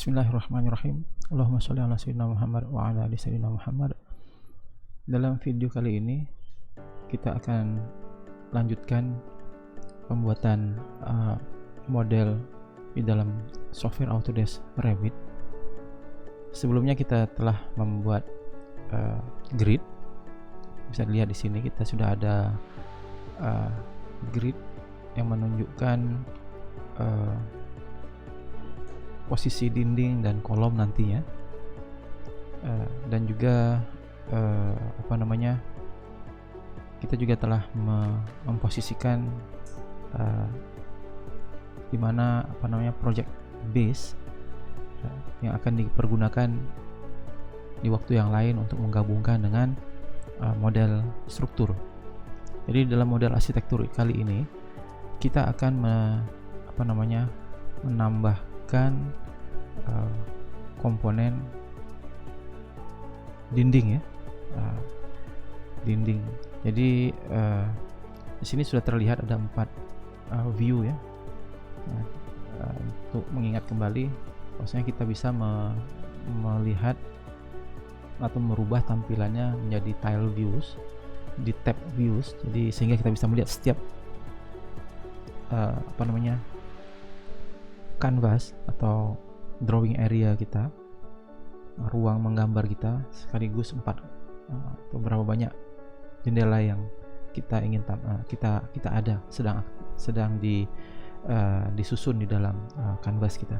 Bismillahirrahmanirrahim. Allahumma sholli ala sayyidina Muhammad wa ala ali sayyidina Muhammad. Dalam video kali ini kita akan lanjutkan pembuatan model di dalam software Autodesk Revit. Sebelumnya kita telah membuat grid. Bisa dilihat di sini kita sudah ada grid yang menunjukkan posisi dinding dan kolom nantinya, dan juga kita juga telah memposisikan di mana project base yang akan dipergunakan di waktu yang lain untuk menggabungkan dengan model struktur. Jadi dalam model arsitektur kali ini kita akan menambahkan komponen dinding ya, dinding. Jadi di sini sudah terlihat ada 4 view ya. Untuk mengingat kembali, maksudnya kita bisa melihat atau merubah tampilannya menjadi tile views di tab views. Jadi sehingga kita bisa melihat setiap canvas atau drawing area kita, ruang menggambar kita, sekaligus 4 atau berapa banyak jendela yang kita ingin kita ada sedang disusun di dalam canvas kita.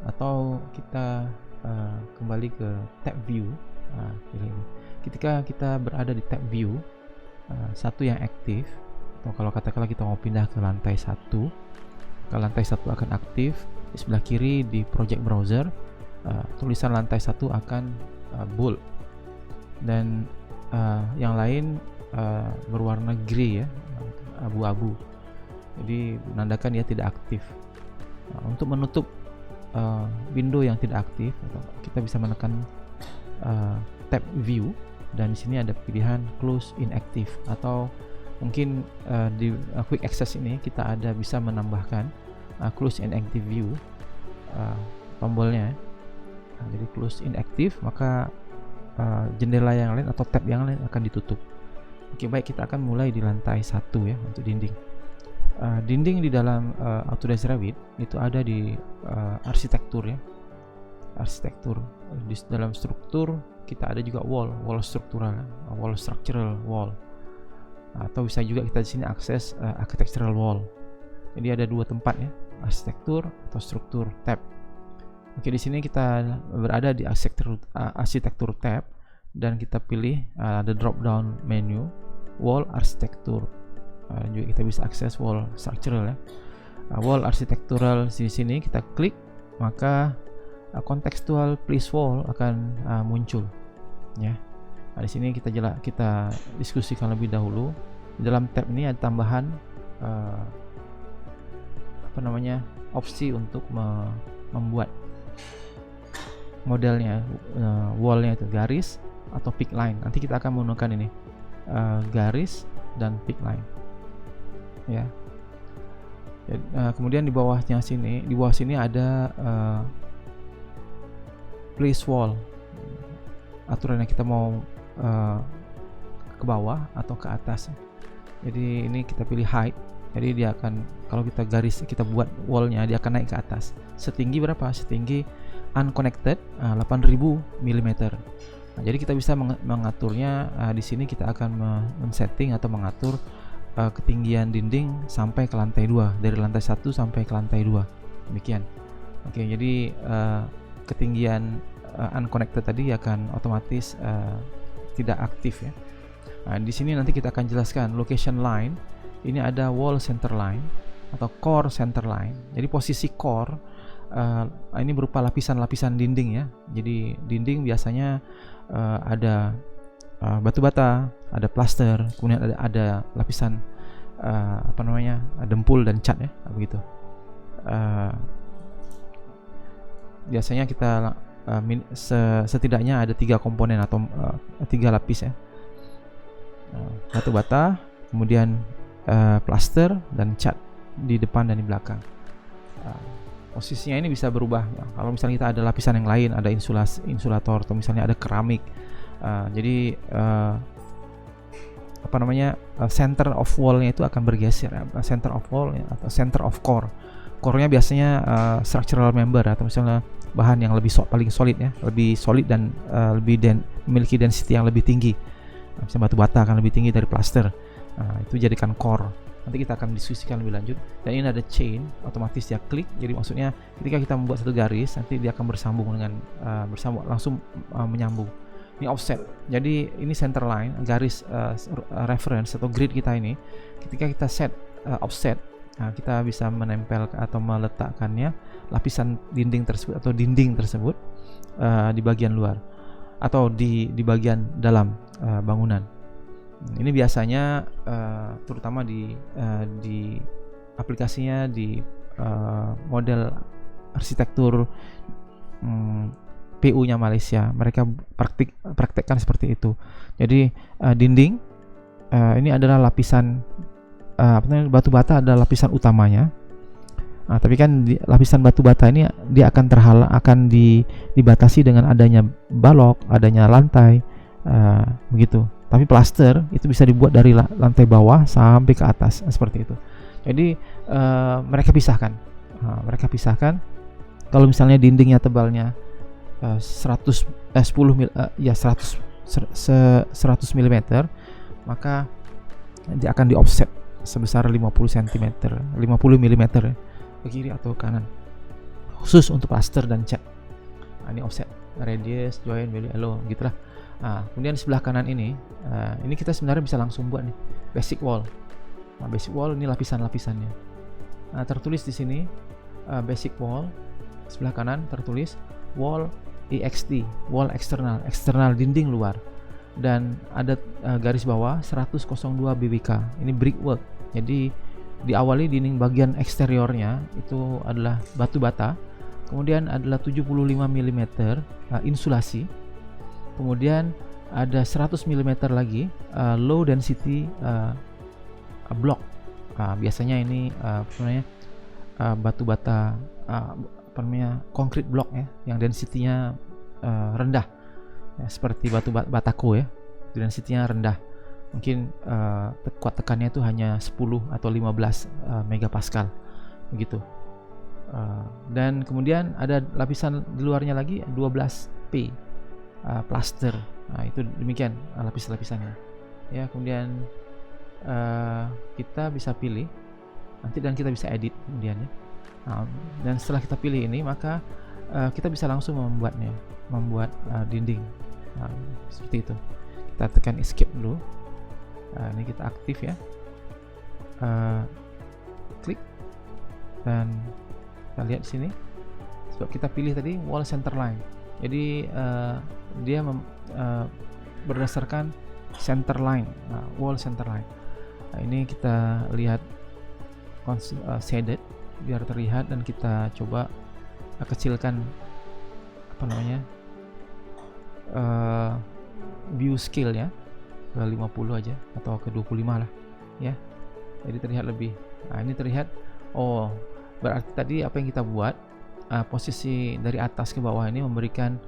Atau kita kembali ke tab view. Pilih ini. Ketika kita berada di tab view, satu yang aktif, atau kalau katakanlah kita mau pindah ke lantai 1, akan aktif. Di sebelah kiri di project browser, tulisan lantai 1 akan bold, dan yang lain berwarna grey ya, abu-abu, jadi menandakan dia tidak aktif. Untuk menutup window yang tidak aktif, kita bisa menekan tab view, dan di sini ada pilihan close inactive, atau mungkin di quick access ini kita bisa menambahkan close inactive view, tombolnya. Jadi close inactive, maka jendela yang lain atau tab yang lain akan ditutup. Oke, baik, kita akan mulai di lantai 1 ya untuk dinding. Dinding di dalam Autodesk Revit itu ada di arsitektur ya. Arsitektur di dalam struktur kita ada juga wall struktural, wall structural wall, atau bisa juga kita di sini akses architectural wall. Jadi ada 2 tempat ya, arsitektur atau struktur tab. Oke, di sini kita berada di arsitektur tab, dan kita pilih ada drop down menu wall arsitektur. Juga kita bisa akses wall structural ya. Wall architectural di sini kita klik, maka contextual please wall akan muncul ya. Nah, di sini kita diskusikan lebih dahulu. Di dalam tab ini ada tambahan opsi untuk membuat modelnya, wallnya itu garis atau pick line. Nanti kita akan menggunakan ini garis dan pick line ya. Kemudian di bawah sini ada place wall, aturan yang kita mau ke bawah atau ke atas. Jadi ini kita pilih height. Jadi dia akan, kalau kita buat wallnya, dia akan naik ke atas. Setinggi berapa? Setinggi unconnected 8000 mm. Nah, jadi kita bisa mengaturnya. Di sini kita akan men-setting atau mengatur ketinggian dinding sampai ke lantai 2, dari lantai 1 sampai ke lantai 2. Demikian. Oke, jadi ketinggian unconnected tadi akan otomatis tidak aktif ya. Nah, di sini nanti kita akan jelaskan location line. Ini ada wall center line atau core center line. Jadi posisi core ini berupa lapisan-lapisan dinding ya. Jadi dinding biasanya ada batu bata, ada plaster, kemudian ada lapisan dempul dan cat ya, begitu. Biasanya kita setidaknya ada 3 komponen atau 3 lapis ya. Batu bata, kemudian plaster dan cat di depan dan di belakang. posisinya ini bisa berubah. Kalau misalnya kita ada lapisan yang lain, ada insulator atau misalnya ada keramik, jadi center of wall-nya itu akan bergeser. Center of wall atau center of core. Core-nya biasanya structural member atau misalnya bahan yang paling solid ya, lebih solid dan memiliki density yang lebih tinggi. Misalnya batu bata akan lebih tinggi dari plaster. Itu jadikan core. Nanti kita akan diskusikan lebih lanjut. Dan ini ada chain, otomatis dia klik. Jadi maksudnya ketika kita membuat satu garis, nanti dia akan bersambung dengan langsung menyambung. Ini offset. Jadi ini center line, garis reference atau grid kita ini. Ketika kita set offset, kita bisa menempel atau meletakkannya lapisan dinding tersebut di bagian luar atau di bagian dalam bangunan. Ini biasanya terutama di aplikasinya di model arsitektur PU-nya Malaysia. Mereka praktekkan seperti itu. Jadi dinding ini adalah lapisan batu bata adalah lapisan utamanya. Tapi kan lapisan batu bata ini dia akan dibatasi dengan adanya balok, adanya lantai, begitu. Tapi plaster itu bisa dibuat dari lantai bawah sampai ke atas seperti itu. Jadi mereka pisahkan. Kalau misalnya dindingnya tebalnya 100 mm, maka dia akan di offset sebesar 50 cm, 50 mm ke kiri atau kanan, khusus untuk plaster dan cat. Ini offset, radius, join, value, elo, gitulah. Kemudian di sebelah kanan ini kita sebenarnya bisa langsung buat nih basic wall. Basic wall ini lapisan-lapisannya. Tertulis di sini basic wall, sebelah kanan tertulis wall EXT, wall eksternal dinding luar, dan ada garis bawah 102 BBK. Ini brickwork. Jadi diawali dinding bagian eksteriornya itu adalah batu bata, kemudian adalah 75 mm insulasi, kemudian ada 100 mm lagi low density block. Biasanya ini batu bata concrete block ya, yang density-nya rendah ya, seperti batu batako ya, density-nya rendah. Mungkin kuat tekannya itu hanya 10 atau 15 megapascal begitu. Dan kemudian ada lapisan di luarnya lagi 12P plaster. Itu demikian lapis-lapisannya ya. Kemudian kita bisa pilih nanti dan kita bisa edit kemudian ya. Dan setelah kita pilih ini, maka kita bisa langsung membuat dinding seperti itu. Kita tekan escape dulu. Ini kita aktif ya, klik dan kita lihat di sini. Sebab kita pilih tadi wall center line, jadi dia berdasarkan center line, wall center line. Ini kita lihat shaded biar terlihat, dan kita coba kecilkan view scale ya ke 50 aja atau ke 25 lah ya, jadi terlihat lebih. Ini terlihat, berarti tadi apa yang kita buat, posisi dari atas ke bawah ini memberikan,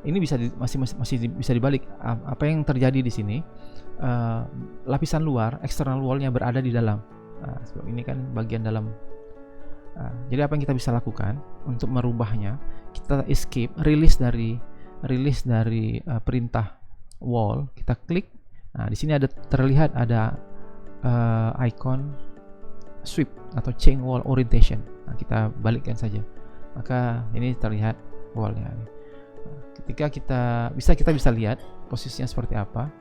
ini masih bisa dibalik. Apa yang terjadi di sini, lapisan luar external wall-nya berada di dalam. Sebab ini kan bagian dalam. Jadi apa yang kita bisa lakukan untuk merubahnya, kita escape, rilis dari perintah wall, kita klik. Di sini terlihat ada icon sweep atau change wall orientation. Kita balikkan saja, maka ini terlihat wallnya. Ketika kita bisa lihat posisinya seperti apa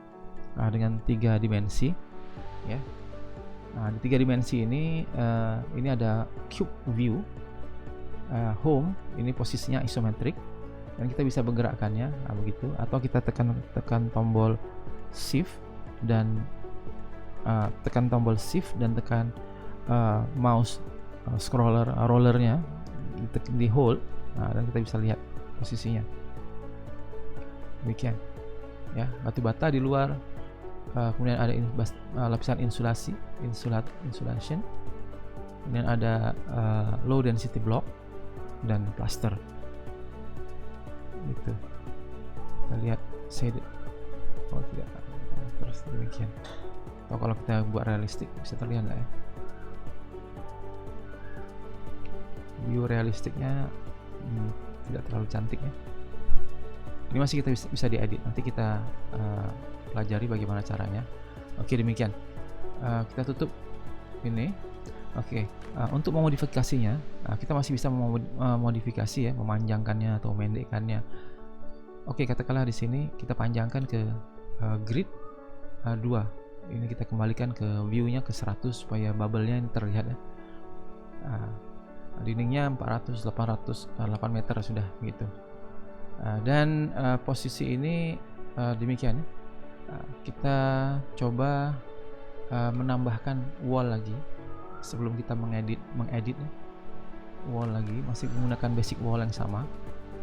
dengan 3 dimensi ya. Di 3 dimensi ini ada cube view, home ini posisinya isometrik, dan kita bisa menggerakkannya begitu, atau kita tekan tombol shift dan tekan mouse rollernya di hold, dan kita bisa lihat posisinya. Demikian ya, batu bata di luar, kemudian ada lapisan insulation, kemudian ada low density block, dan plaster gitu. Kita lihat shaded, oh tidak, terus demikian. Atau kalau kita buat realistik bisa terlihat nggak ya? View realistiknya tidak terlalu cantik ya. Ini masih kita bisa diedit, nanti kita pelajari bagaimana caranya. Oke, demikian. Kita tutup ini. Oke, untuk memodifikasinya kita masih bisa memodifikasi ya, memanjangkannya atau memendekkannya. Oke, katakanlah di sini kita panjangkan ke grid 2. Ini kita kembalikan ke view-nya ke 100 supaya bubble-nya ini terlihat ya. Dindingnya 400, 800, 8 meter sudah gitu. Dan posisi ini demikian ya. Kita coba menambahkan wall lagi sebelum kita mengedit ya. Wall lagi, masih menggunakan basic wall yang sama.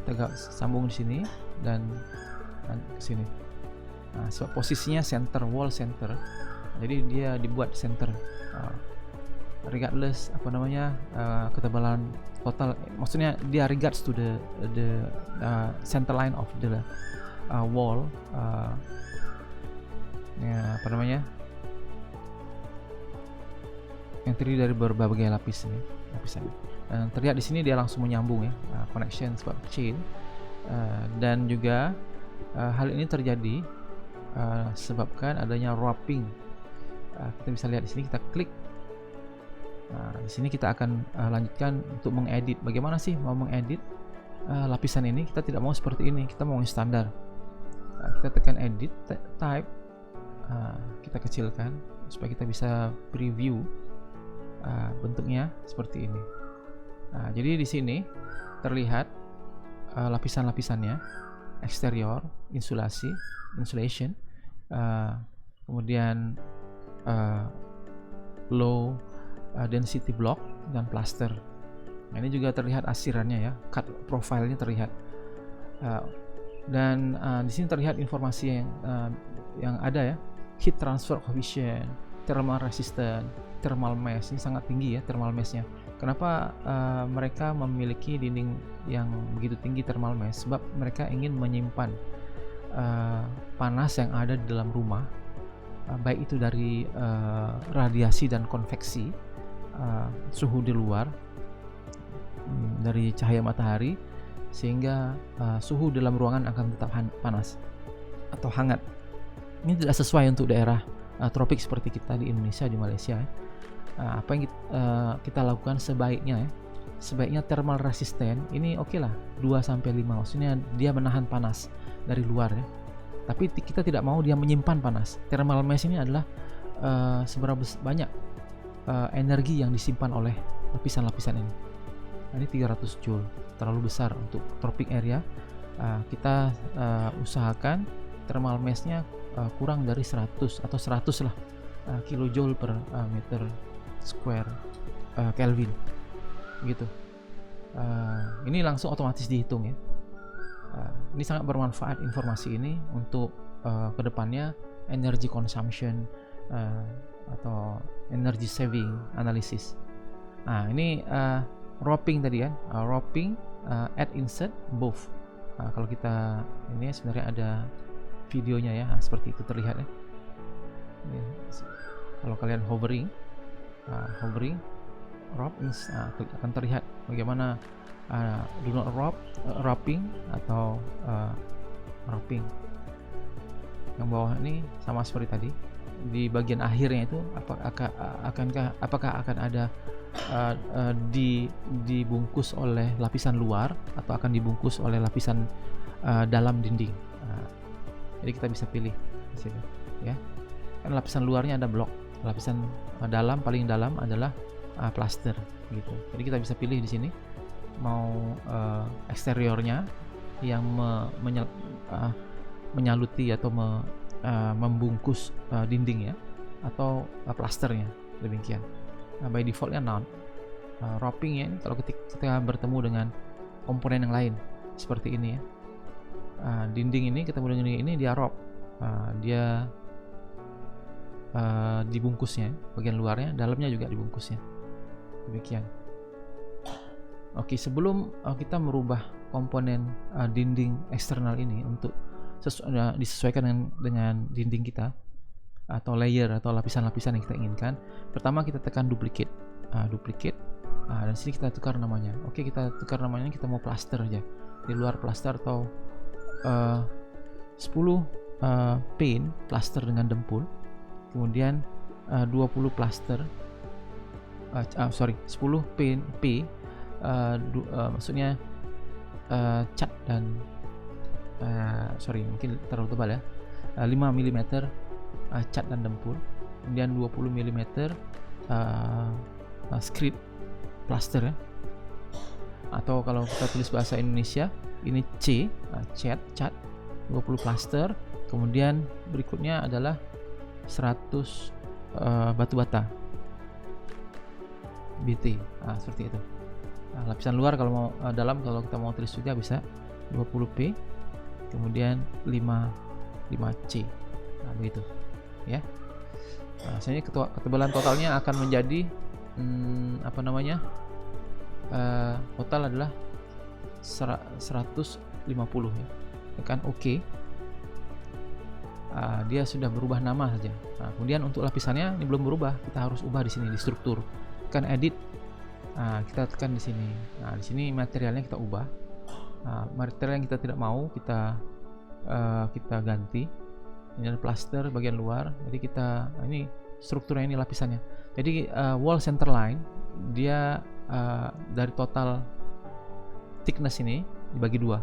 Kita sambung di sini dan ke sini. So posisinya center, wall center. Jadi dia dibuat center. Regardless ketebalan total, maksudnya dia regards to the center line of the wall, yang terdiri dari berbagai lapisan. Dan terlihat di sini dia langsung menyambung ya, connection sebab chain, dan juga hal ini terjadi sebabkan adanya wrapping. Kita bisa lihat di sini, kita klik. Di sini kita akan lanjutkan untuk mengedit. Bagaimana sih mau mengedit lapisan ini? Kita tidak mau seperti ini, kita mau yang standar. Kita tekan edit, type, kita kecilkan supaya kita bisa preview bentuknya seperti ini. Jadi di sini terlihat lapisan-lapisannya, eksterior, insulation, kemudian low density block dan plaster. Nah, ini juga terlihat asirannya ya, cut profile-nya terlihat. Dan di sini terlihat informasi yang ada ya, heat transfer coefficient, thermal resistance, thermal mass. Ini sangat tinggi ya thermal mass-nya. Kenapa mereka memiliki dinding yang begitu tinggi thermal mass? Sebab mereka ingin menyimpan panas yang ada di dalam rumah, baik itu dari radiasi dan konveksi, suhu di luar dari cahaya matahari, sehingga suhu dalam ruangan akan tetap panas atau hangat. Ini tidak sesuai untuk daerah tropik seperti kita di Indonesia, di Malaysia ya. Apa yang kita lakukan sebaiknya thermal resistant ini oke lah 2-5, maksudnya dia menahan panas dari luar ya, tapi kita tidak mau dia menyimpan panas. Thermal mass ini adalah seberapa banyak energi yang disimpan oleh lapisan-lapisan ini. Ini 300 joule, terlalu besar untuk tropic area. Kita usahakan thermal mass-nya kurang dari 100 atau 100 lah kilojoule per meter square Kelvin gitu. Ini langsung otomatis dihitung ya. Ini sangat bermanfaat informasi ini untuk kedepannya energy consumption atau energy saving analysis. Ini wrapping tadi kan, wrapping, add insert both. Kalau kita ini sebenarnya ada videonya ya, seperti itu terlihat ya. Kalau kalian hovering wrap, akan terlihat bagaimana do not wrapping atau wrapping. Yang bawah ini sama seperti tadi. Di bagian akhirnya itu apakah akan ada dibungkus oleh lapisan luar atau akan dibungkus oleh lapisan dalam dinding. Jadi kita bisa pilih di sini ya. Kan lapisan luarnya ada blok, lapisan dalam paling dalam adalah plaster gitu. Jadi kita bisa pilih di sini mau eksteriornya yang menyaluti atau membungkus dinding ya, atau plasternya, demikian. By defaultnya non. Wrapping ya, kalau kita bertemu dengan komponen yang lain seperti ini ya, dinding ini ketemu dengan ini dia wrap, dia dibungkusnya bagian luarnya, dalamnya juga dibungkusnya, demikian. Oke, sebelum kita merubah komponen dinding eksternal ini untuk disesuaikan dengan dinding kita atau layer atau lapisan-lapisan yang kita inginkan, pertama kita tekan duplicate, dan sini kita tukar namanya. Oke, kita tukar namanya, kita mau plaster aja, di luar plaster atau 10 pane plaster dengan dempul, kemudian 20 plaster 10 pane P, maksudnya cat dan mungkin terlalu tebal ya, 5 mm cat dan dempul, kemudian 20 mm script plaster ya, atau kalau kita tulis bahasa Indonesia ini C, cat 20 plaster, kemudian berikutnya adalah 100 batu bata BT, seperti itu. Lapisan luar kalau mau dalam, kalau kita mau tulis juga bisa 20P, kemudian 5C, begitu ya. Sebenarnya ketebalan totalnya akan menjadi total adalah 150 ya. Tekan OK. Dia sudah berubah nama saja. Kemudian untuk lapisannya ini belum berubah, kita harus ubah di sini di struktur. Tekan edit, kita tekan di sini. Di sini materialnya kita ubah. Material yang kita tidak mau kita ganti. Ini ada plaster bagian luar. Jadi ini strukturnya, ini lapisannya. Jadi wall center line dia dari total thickness ini dibagi dua.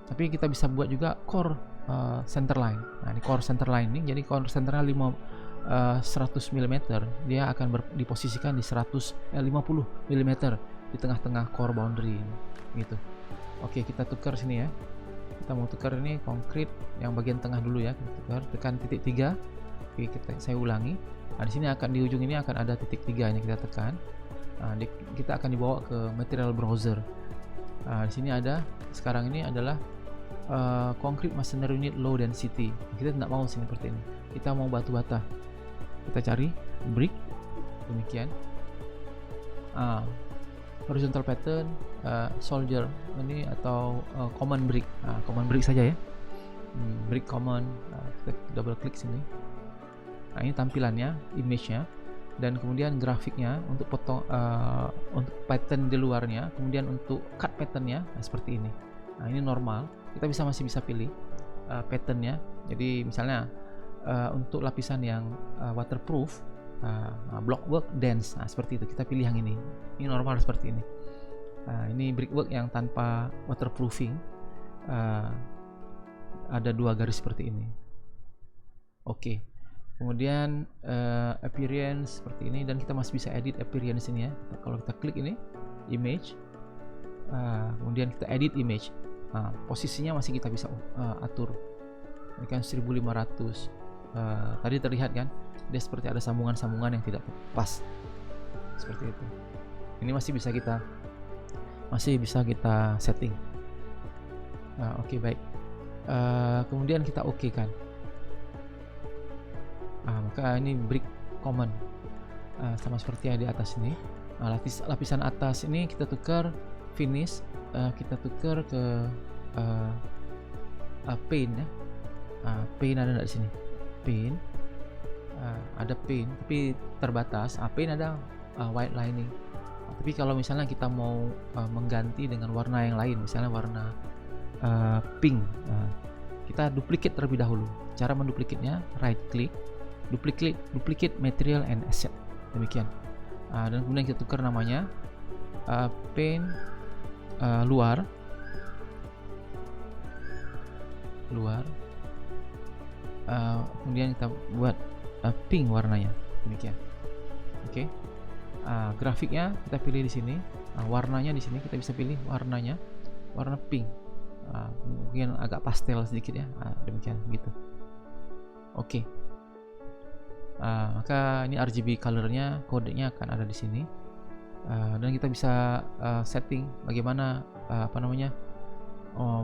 Tapi kita bisa buat juga core center line. Ini core center line ini, jadi core centernya 100 mm, dia akan diposisikan di 50 mm di tengah-tengah core boundary ini, gitu. Oke, kita tukar sini ya. Kita mau tukar ini konkret yang bagian tengah dulu ya. Kita tukar, tekan titik 3. Oke, saya ulangi. Di sini akan di ujung ini akan ada titik 3 ini, kita tekan. Kita akan dibawa ke material browser. Di sini ada, sekarang ini adalah concrete masonry unit low density. Kita tidak mau sini seperti ini, kita mau batu bata. Kita cari brick, demikian. Horizontal pattern, soldier ini atau common brick. Common brick saja ya. Brick common. Kita double klik sini. Ini tampilannya, image-nya, dan kemudian grafiknya untuk untuk pattern di luarnya, kemudian untuk cut patternnya seperti ini. Ini normal. Kita masih bisa pilih patternnya. Jadi misalnya untuk lapisan yang waterproof, blockwork dense, seperti itu, kita pilih yang ini. Ini normal seperti ini. Ini brickwork yang tanpa waterproofing, ada 2 garis seperti ini. Oke. Kemudian appearance seperti ini, dan kita masih bisa edit appearance ini ya. Kalau kita klik ini image, kemudian kita edit image, posisinya masih kita bisa atur. Ini kan 1500. Tadi terlihat kan, dia seperti ada sambungan-sambungan yang tidak pas, seperti itu. Ini masih bisa kita setting. Oke, baik. Kemudian kita oke kan. Maka ini brick common, sama seperti yang di atas ini. Lapisan atas ini kita tukar finish, kita tukar ke paint ya. Paint ada di sini. Paint, ada paint tapi terbatas. Paint ada white lining. Tapi kalau misalnya kita mau mengganti dengan warna yang lain, misalnya warna pink, kita duplicate terlebih dahulu. Cara menduplikatnya right click, duplicate material and asset, demikian. Dan kemudian kita tukar namanya paint luar, kemudian kita buat pink warnanya, demikian. Oke. Grafiknya kita pilih di sini, warnanya di sini kita bisa pilih warnanya warna pink, mungkin agak pastel sedikit ya, demikian gitu. Oke. Maka ini RGB colornya, kodenya akan ada di sini, dan kita bisa setting bagaimana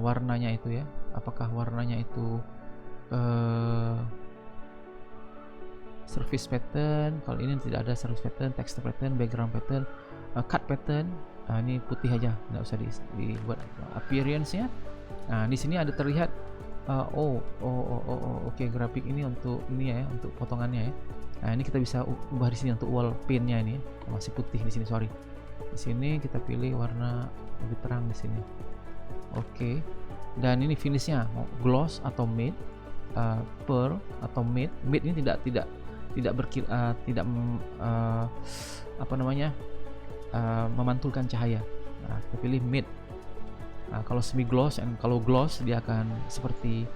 warnanya itu ya. Apakah warnanya itu surface pattern, kalau ini tidak ada surface pattern, texture pattern, background pattern, cut pattern, Ini putih aja, nggak usah dibuat appearance-nya. Nah, di sini ada terlihat oke, grafik ini untuk ini ya, untuk potongannya ya. Nah, ini kita bisa ubah di sini untuk wall paint-nya ini. Masih putih di sini, sorry. Di sini kita pilih warna lebih terang di sini. Oke. Dan ini finish-nya mau gloss atau matte, pearl atau matte. Matte ini tidak apa namanya? Memantulkan cahaya. Nah, kita pilih matte. Kalau semi gloss, dan kalau gloss dia akan seperti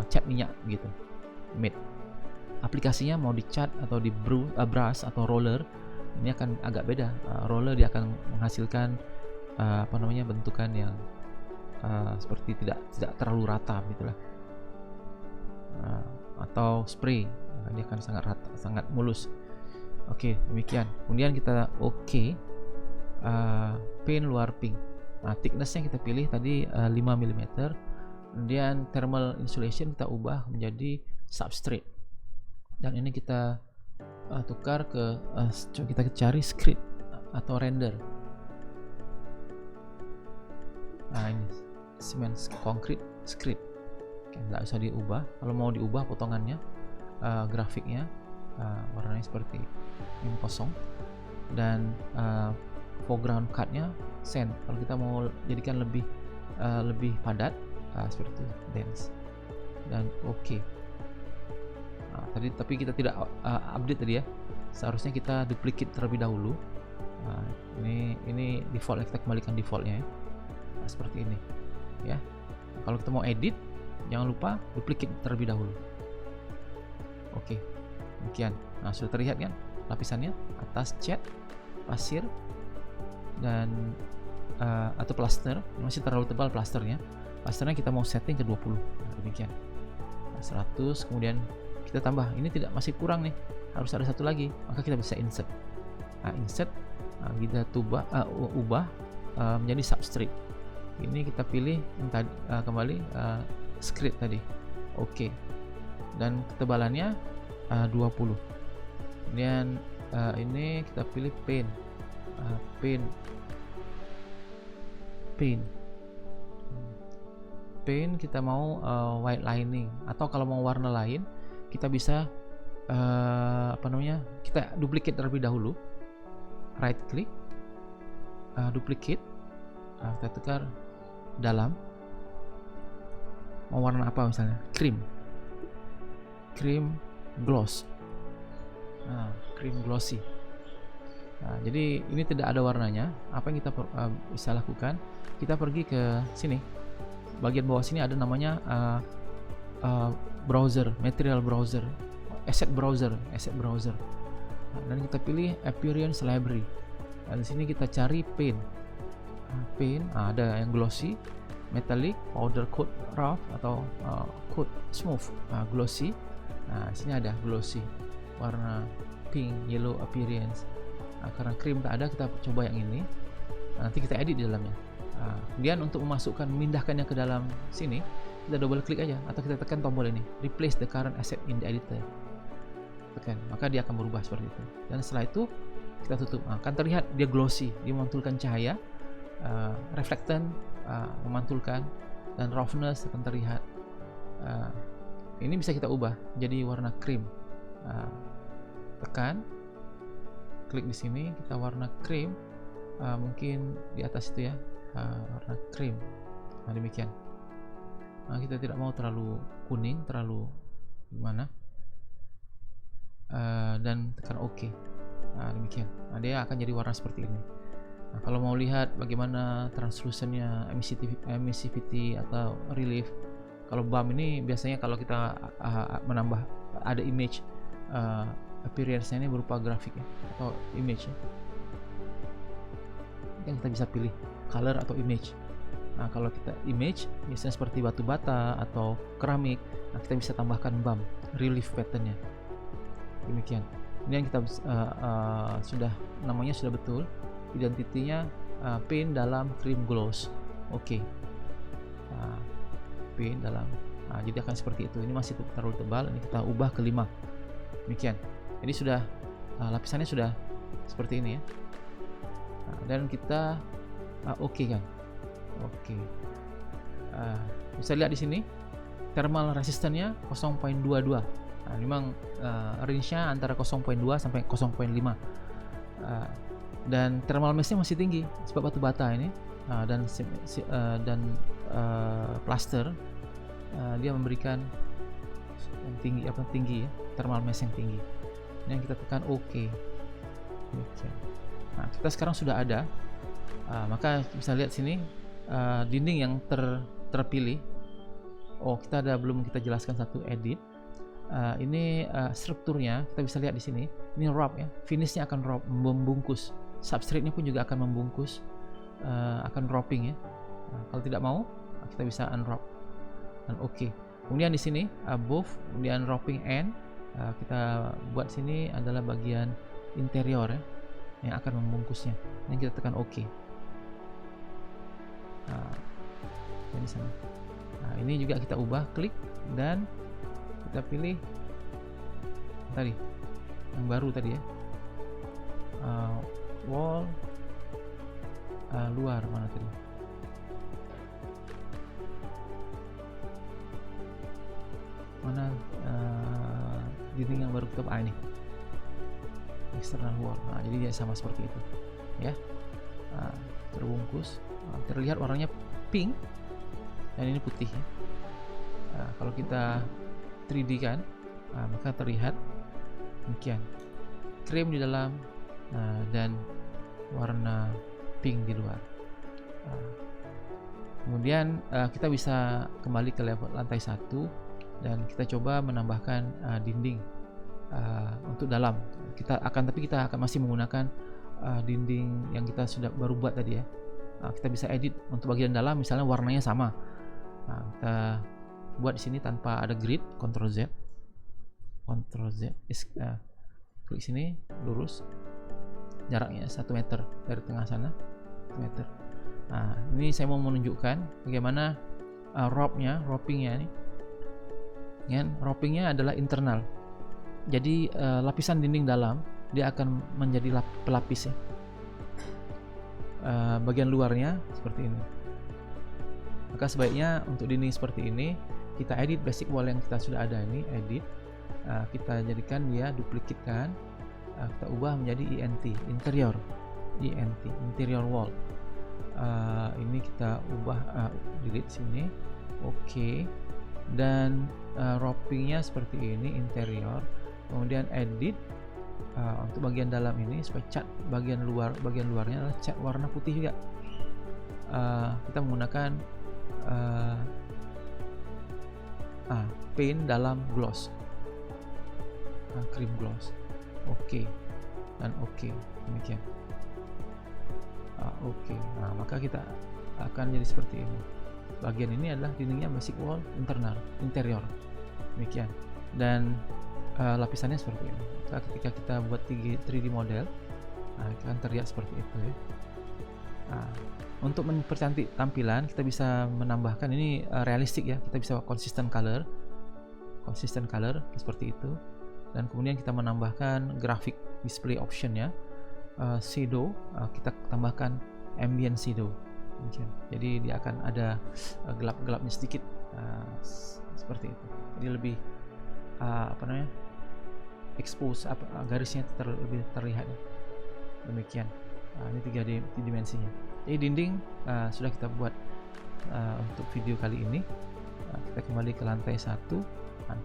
cat minyak gitu. Matte. Aplikasinya mau di cat atau di brush atau roller, ini akan agak beda. Roller dia akan menghasilkan bentukan yang seperti tidak terlalu rata gitulah. Atau spray, dia akan sangat rata, sangat mulus. Oke, demikian. Kemudian kita paint luar pink. Nah, thickness-nya kita pilih tadi 5 mm. Kemudian thermal insulation kita ubah menjadi substrate. Dan ini kita tukar ke kita cari script atau render. Nah, ini cement concrete script. Oke, nggak usah diubah. Kalau mau diubah potongannya, grafiknya, warnanya seperti ini kosong, dan foreground cut-nya sand. Kalau kita mau jadikan lebih padat, seperti itu, dense. Dan oke. Tapi kita tidak update tadi ya. Seharusnya kita duplicate terlebih dahulu. Ini default, kita kembalikan defaultnya ya. Seperti ini ya. Kalau kita mau edit, jangan lupa duplicate terlebih dahulu. Oke, demikian. Nah, sudah terlihat kan lapisannya, atas cat, pasir, dan atau plaster. Masih terlalu tebal plasternya kita mau setting ke 20. Nah, demikian. 100, kemudian kita tambah. Ini masih kurang nih, harus ada satu lagi, maka kita bisa insert. Insert, kita ubah menjadi substrate. Ini kita pilih kembali script tadi. Oke. Dan ketebalannya 20. Kemudian ini kita pilih paint. Paint kita mau white lining, atau kalau mau warna lain kita bisa kita duplicate terlebih dahulu. Right click, duplicate, kita tukar dalam. Mau warna apa misalnya? Cream gloss. Cream glossy. Jadi ini tidak ada warnanya. Apa yang kita bisa lakukan? Kita pergi ke sini. Bagian bawah sini ada namanya browser, material browser, asset browser. Dan kita pilih appearance library. Dan di sini kita cari paint. Ada yang glossy, metallic, powder coat rough, atau coat smooth, glossy. Nah, di sini ada glossy, warna pink, yellow appearance. Karena cream tak ada, kita coba yang ini. Nanti kita edit di dalamnya. Kemudian untuk memindahkannya ke dalam sini, kita double klik aja, atau kita tekan tombol ini, replace the current asset in the editor. Tekan, maka dia akan berubah seperti itu. Dan setelah itu kita tutup. Akan terlihat dia glossy, dia memantulkan cahaya, reflectant memantulkan, dan roughness akan terlihat. Ini bisa kita ubah jadi warna cream. Tekan, klik di sini, kita warna cream, mungkin di atas itu ya, warna cream. Nah, demikian. Kita tidak mau terlalu kuning, terlalu gimana, dan tekan OK. Demikian. Dia akan jadi warna seperti ini. Kalau mau lihat bagaimana translucennya, emissivity atau relief, kalau BAM ini biasanya kalau kita menambah ada image, appearance-nya ini berupa grafik ya, atau image ya. Yang kita bisa pilih color atau image. Kalau kita image biasanya seperti batu bata atau keramik, kita bisa tambahkan BAM, relief pattern-nya. Demikian. Ini yang kita sudah, namanya sudah betul, identitinya paint dalam cream gloss. Oke. Paint dalam. Jadi akan seperti itu. Ini masih terlalu tebal, ini kita ubah ke 5. Demikian. Jadi sudah lapisannya sudah seperti ini ya. Dan kita oke kan, oke. Bisa lihat di sini thermal resistannya 0.22. Memang range-nya antara 0.2 sampai 0.5. Dan thermal mass-nya masih tinggi sebab batu bata ini, dan plaster dia memberikan yang tinggi ya, thermal mass yang tinggi. Ini yang kita tekan oke. Kita sekarang sudah ada, maka bisa lihat sini dinding yang terpilih. Kita belum kita jelaskan satu edit. Ini strukturnya kita bisa lihat di sini. Ini wrap ya, finishnya akan wrap, membungkus. Substrate-nya pun juga akan membungkus, akan wrapping ya. Kalau tidak mau, kita bisa unwrap dan oke. Kemudian di sini above, kemudian wrapping end, kita buat sini adalah bagian interior ya, yang akan membungkusnya. Yang kita tekan oke. Di sana. Ini juga kita ubah, klik dan kita pilih tadi yang baru tadi ya, wall luar mana tadi, mana dinding yang baru kita ini external wall. Jadi dia sama seperti itu ya, terbungkus, terlihat warnanya pink dan ini putih ya. Kalau kita 3D kan, maka terlihat demikian, krem di dalam dan warna pink di luar. Kemudian kita bisa kembali ke level lantai 1 dan kita coba menambahkan dinding untuk dalam. Tapi kita akan masih menggunakan dinding yang kita sudah baru buat tadi ya. Kita bisa edit untuk bagian dalam, misalnya warnanya sama. Kita buat di sini tanpa ada grid, Ctrl Z, klik sini, lurus, jaraknya 1 meter dari tengah sana, 1 meter. Ini saya mau menunjukkan bagaimana wrappingnya nih. Wrappingnya adalah internal, jadi lapisan dinding dalam dia akan menjadi pelapis ya. Bagian luarnya seperti ini. Maka sebaiknya untuk dinding seperti ini kita edit basic wall yang kita sudah ada ini, edit, kita jadikan dia duplikatkan, kita ubah menjadi interior wall. Ini kita ubah, delete sini, oke. Dan wrappingnya seperti ini, interior. Kemudian edit, untuk bagian dalam ini supaya cat bagian luarnya adalah cat warna putih juga. Kita menggunakan paint dalam gloss, cream gloss, oke. Dan oke, demikian. Oke. Maka kita akan jadi seperti ini. Bagian ini adalah dindingnya basic wall interior, demikian. Dan lapisannya seperti ini. Ketika kita buat 3D model, akan terlihat seperti itu ya. Untuk mempercantik tampilan, kita bisa menambahkan ini realistik ya. Kita bisa consistent color seperti itu. Dan kemudian kita menambahkan graphic display option ya. Shadow, kita tambahkan ambient shadow. Jadi dia akan ada gelap-gelapnya sedikit, seperti itu. Jadi lebih expose, garisnya lebih terlihat ya. Demikian. Ini 3 dimensinya. Jadi dinding sudah kita buat untuk video kali ini. Kita kembali ke lantai 1.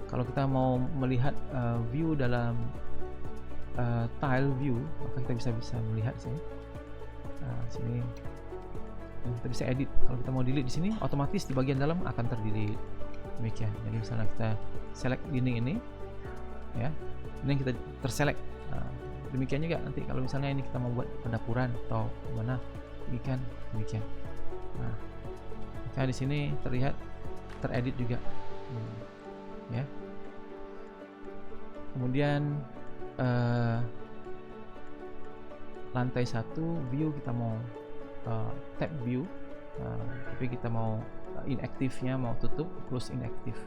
Kalau kita mau melihat view dalam tile view, maka kita bisa melihat sini. Sini kita bisa edit. Kalau kita mau delete di sini, otomatis di bagian dalam akan terdelete. Demikian. Jadi misalnya kita select dinding ini, ya, ini kita terselect. Demikian juga nanti kalau misalnya ini kita mau buat pendapuran atau mana, demikian. Nah, di sini terlihat teredit juga, ya. Kemudian lantai 1 view kita mau tab view, tapi kita mau inactive-nya mau tutup, close inactive.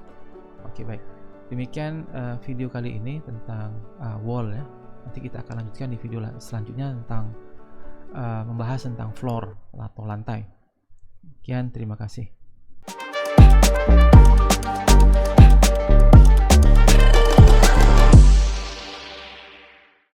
Oke, baik. Demikian video kali ini tentang wall ya. Nanti kita akan lanjutkan di video selanjutnya tentang membahas tentang floor atau lantai. Sekian, terima kasih.